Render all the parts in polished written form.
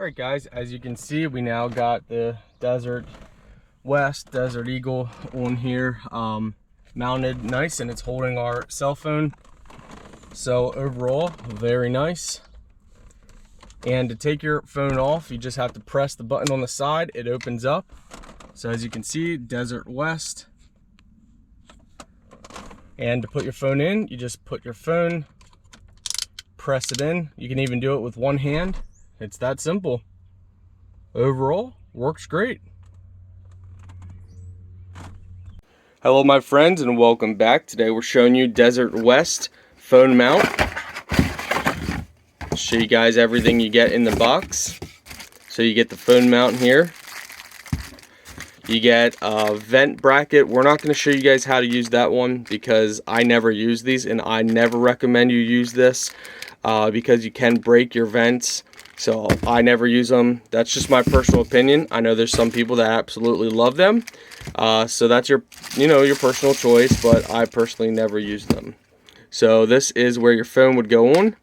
All right, guys, as you can see, we now got the DesertWest Desert Eagle on here, mounted nice, and it's holding our cell phone. So overall, very nice. And to take your phone off, you just have to press the button on the side. It opens up. So as you can see, DesertWest. And to put your phone in, you just put your phone, press it in. You can even do it with one hand. It's that simple. Overall, works great. Hello, my friends, and welcome back. Today we're showing you DesertWest phone mount. I'll show you guys everything you get in the box. So you get the phone mount here. You get a vent bracket. We're not going to show you guys how to use that one because I never use these, and I never recommend you use this because you can break your vents. So I never use them. That's just my personal opinion. I know there's some people that absolutely love them. So that's your personal choice, but I personally never use them. So this is where your phone would go on.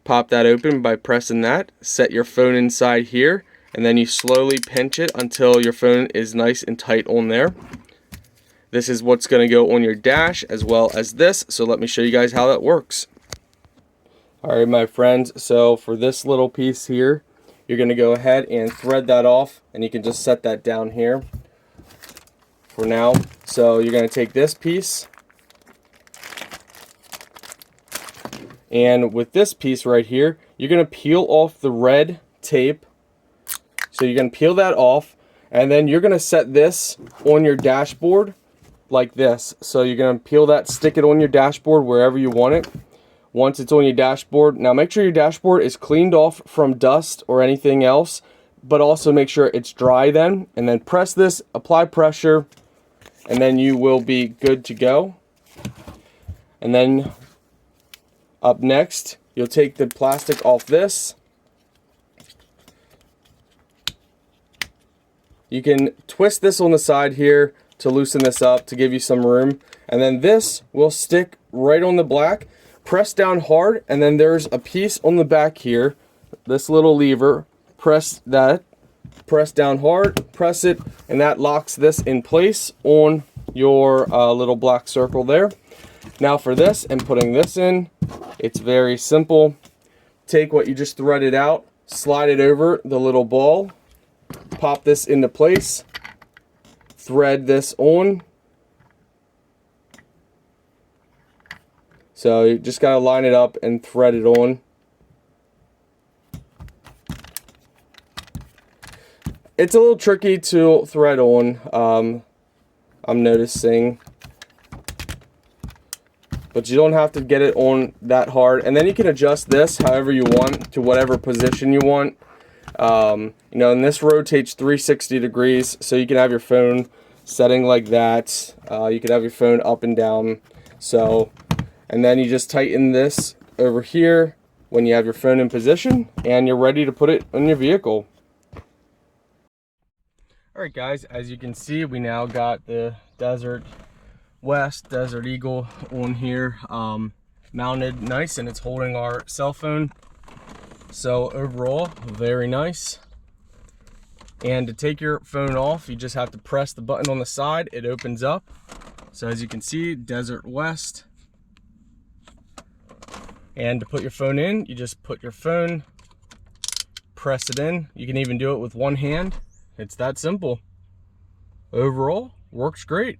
Pop that open by pressing that. Set your phone inside here, and then you slowly pinch it until your phone is nice and tight on there. This is what's going to go on your dash as well as this. So let me show you guys how that works. Alright, my friends, so for this little piece here, you're going to go ahead and thread that off, and you can just set that down here for now. So you're going to take this piece, and with this piece right here, you're going to peel off the red tape. So you're going to peel that off, and then you're going to set this on your dashboard like this. So you're going to peel that, stick it on your dashboard wherever you want it. Once it's on your dashboard, now make sure your dashboard is cleaned off from dust or anything else, but also make sure it's dry then, and then press this, apply pressure, and then you will be good to go. And then up next, you'll take the plastic off this. You can twist this on the side here to loosen this up to give you some room, and then this will stick right on the black. Press down hard, and then there's a piece on the back here, this little lever. Press that, press down hard, press it, and that locks this in place on your little black circle there. Now for this and putting this in, it's very simple. Take what you just threaded out, slide it over the little ball, pop this into place, thread this on. So you just gotta line it up and thread it on. It's a little tricky to thread on, I'm noticing. But you don't have to get it on that hard. And then you can adjust this however you want to whatever position you want. And this rotates 360 degrees, so you can have your phone setting like that. You can have your phone up and down. And then you just tighten this over here when you have your phone in position, and you're ready to put it on your vehicle. Alright, guys, as you can see, we now got the DesertWest Desert Eagle on here, mounted nice, and it's holding our cell phone. So overall, very nice. And to take your phone off, you just have to press the button on the side. It opens up. So as you can see, DesertWest. And to put your phone in, you just put your phone, press it in. You can even do it with one hand. It's that simple. Overall, works great.